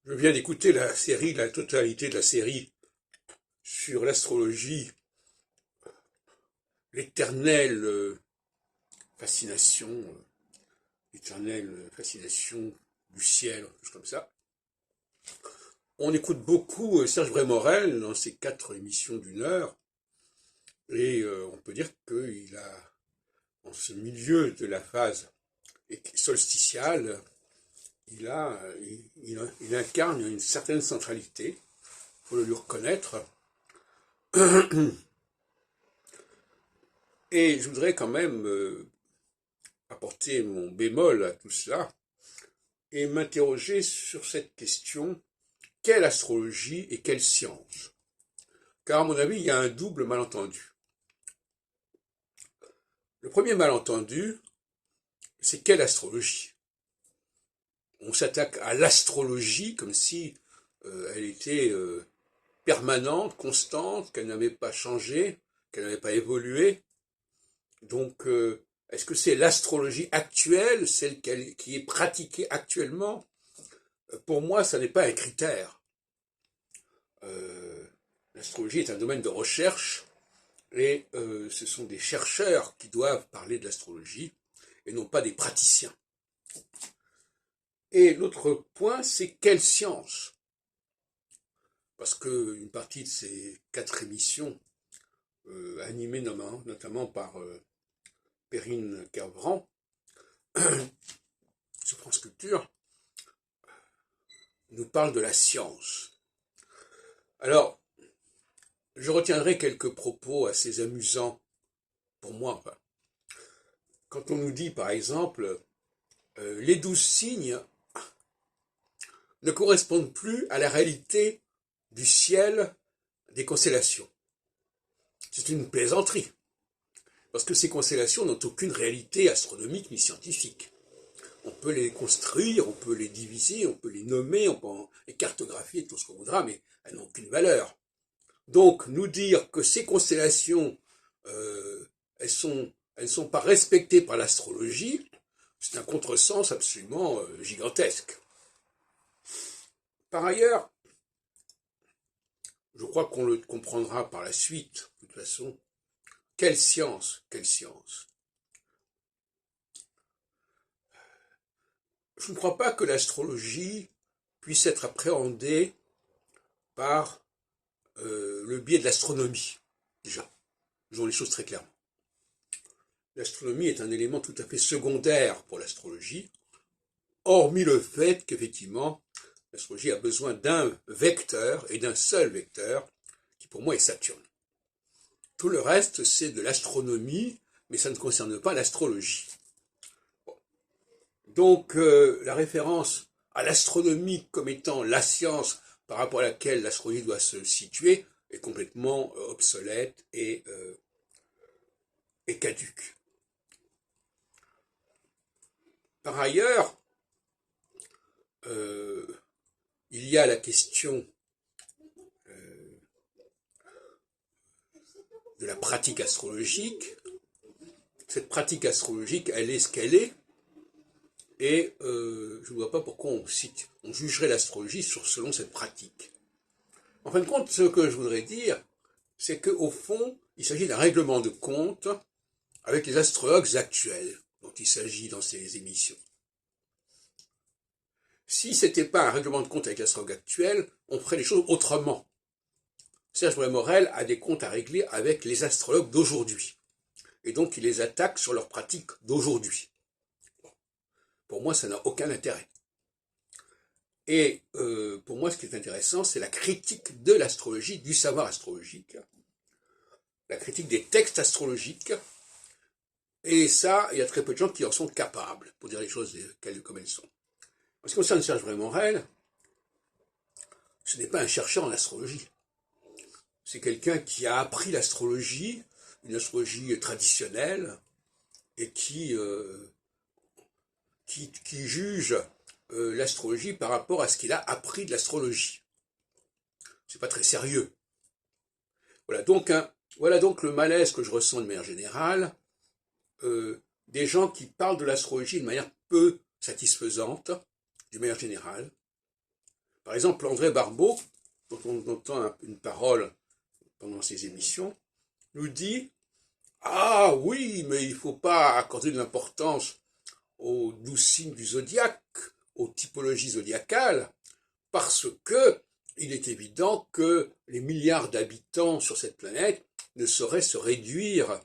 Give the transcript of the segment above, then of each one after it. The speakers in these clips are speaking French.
Je viens d'écouter la totalité de la série sur l'astrologie, l'éternelle fascination, l'éternelle fascination du ciel, quelque chose comme ça. On écoute beaucoup Serge Brémorel dans ses 4 émissions d'1 heure, et on peut dire qu'il a, en ce milieu de la phase solsticiale, il incarne une certaine centralité, il faut le lui reconnaître. Et je voudrais quand même apporter mon bémol à tout cela et m'interroger sur cette question: quelle astrologie et quelle science? Car à mon avis, il y a un double malentendu. Le premier malentendu, c'est quelle astrologie? On s'attaque à l'astrologie comme si elle était permanente, constante, qu'elle n'avait pas changé, qu'elle n'avait pas évolué. Donc, est-ce que c'est l'astrologie actuelle, celle qui est pratiquée actuellement? Pour moi, ça n'est pas un critère. L'astrologie est un domaine de recherche et ce sont des chercheurs qui doivent parler de l'astrologie et non pas des praticiens. Et l'autre point, c'est quelle science? Parce qu'une partie de ces 4 émissions, animées notamment par Perrine Kervran, sur France Culture, nous parle de la science. Alors, je retiendrai quelques propos assez amusants pour moi. Enfin, quand on nous dit, par exemple, les 12 signes ne correspondent plus à la réalité du ciel des constellations. C'est une plaisanterie, parce que ces constellations n'ont aucune réalité astronomique ni scientifique. On peut les construire, on peut les diviser, on peut les nommer, on peut les cartographier, tout ce qu'on voudra, mais elles n'ont aucune valeur. Donc, nous dire que ces constellations, elles sont pas respectées par l'astrologie, c'est un contresens absolument gigantesque. Par ailleurs, je crois qu'on le comprendra par la suite, de toute façon, quelle science, quelle science. Je ne crois pas que l'astrologie puisse être appréhendée par le biais de l'astronomie, déjà. Disons les choses très clairement. L'astronomie est un élément tout à fait secondaire pour l'astrologie, hormis le fait qu'effectivement, l'astrologie a besoin d'un vecteur, et d'un seul vecteur, qui pour moi est Saturne. Tout le reste, c'est de l'astronomie, mais ça ne concerne pas l'astrologie. Bon. Donc, la référence à l'astronomie comme étant la science par rapport à laquelle l'astrologie doit se situer est complètement obsolète et caduque. Par ailleurs, il y a la question de la pratique astrologique. Cette pratique astrologique, elle est ce qu'elle est, et je ne vois pas pourquoi on jugerait l'astrologie selon cette pratique. En fin de compte, ce que je voudrais dire, c'est qu'au fond, il s'agit d'un règlement de compte avec les astrologues actuels dont il s'agit dans ces émissions. Si ce n'était pas un règlement de compte avec les astrologues actuels, on ferait les choses autrement. Serge Brémorel a des comptes à régler avec les astrologues d'aujourd'hui. Et donc, il les attaque sur leurs pratiques d'aujourd'hui. Pour moi, ça n'a aucun intérêt. Et pour moi, ce qui est intéressant, c'est la critique de l'astrologie, du savoir astrologique, la critique des textes astrologiques. Et ça, il y a très peu de gens qui en sont capables, pour dire les choses comme elles sont. En ce qui concerne Serge Brémorel, ce n'est pas un chercheur en astrologie. C'est quelqu'un qui a appris l'astrologie, une astrologie traditionnelle, et qui juge l'astrologie par rapport à ce qu'il a appris de l'astrologie. C'est pas très sérieux. Voilà donc le malaise que je ressens de manière générale, des gens qui parlent de l'astrologie de manière peu satisfaisante, de manière générale, Par exemple, André Barbeau, dont on entend une parole pendant ses émissions, nous dit « Ah oui, mais il ne faut pas accorder de l'importance aux 12 signes du zodiaque, aux typologies zodiacales, parce que il est évident que les milliards d'habitants sur cette planète ne sauraient se réduire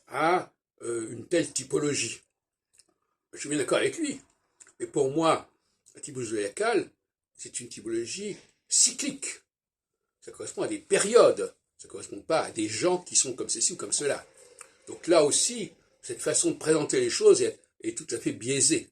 à une telle typologie. » Je suis bien d'accord avec lui, mais pour moi, la typologie zodiacale, c'est une typologie cyclique. Ça correspond à des périodes, ça ne correspond pas à des gens qui sont comme ceci ou comme cela. Donc là aussi, cette façon de présenter les choses est tout à fait biaisée.